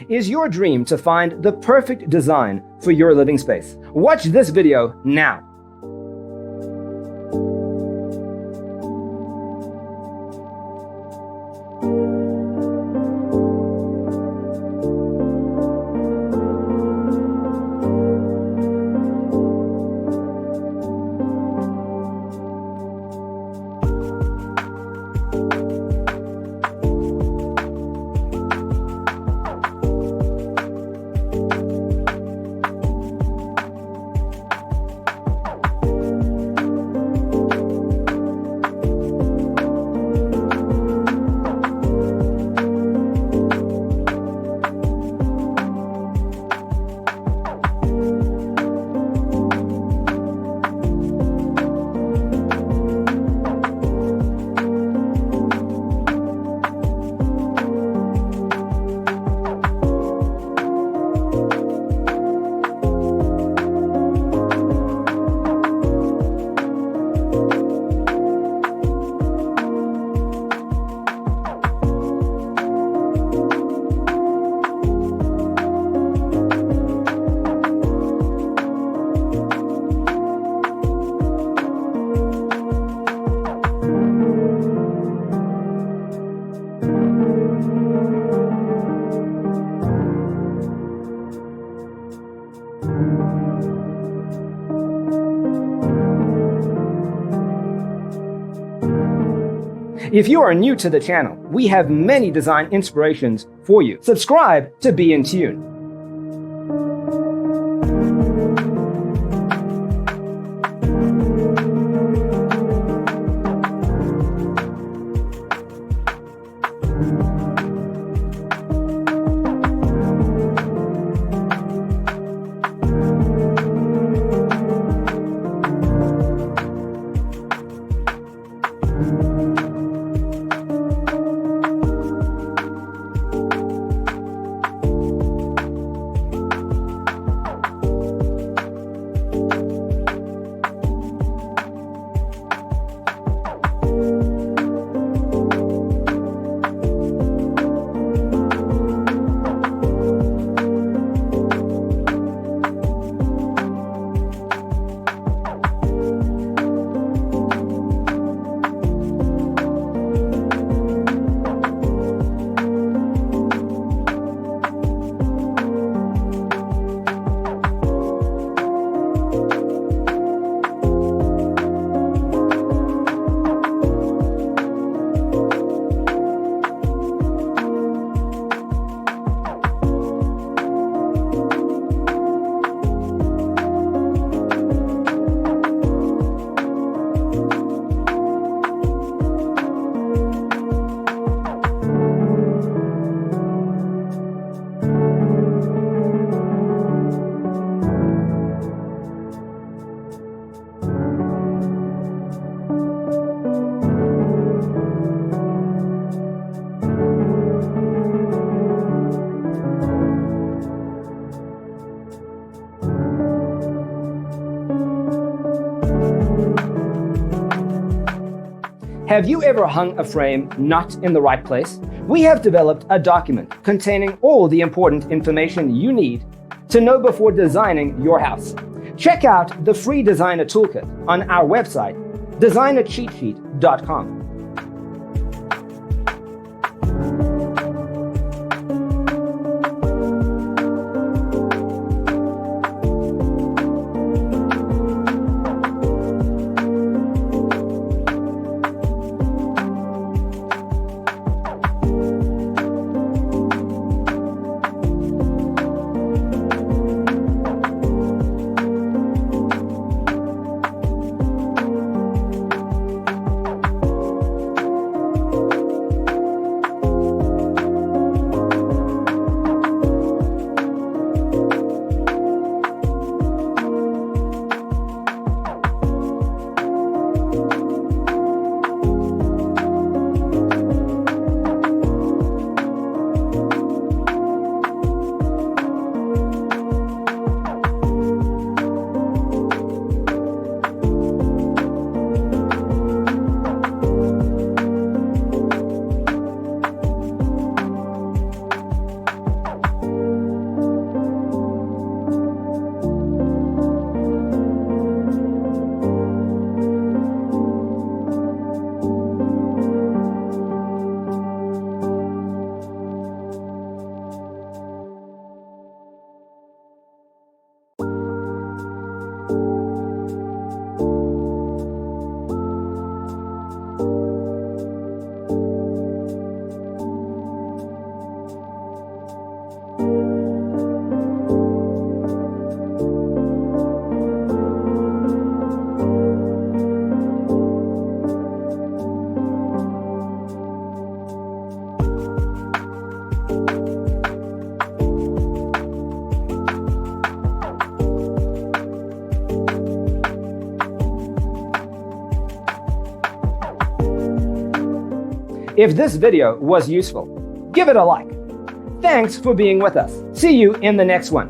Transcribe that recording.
Is your dream to find the perfect design for your living space? Watch this video now. If you are new to the channel, we have many design inspirations for you. Subscribe to be in tune. Have you ever hung a frame not in the right place? We have developed a document containing all the important information you need to know before designing your house. Check out the free designer toolkit on our website, designercheatsheet.com. If this video was useful, give it a like. Thanks for being with us. See you in the next one.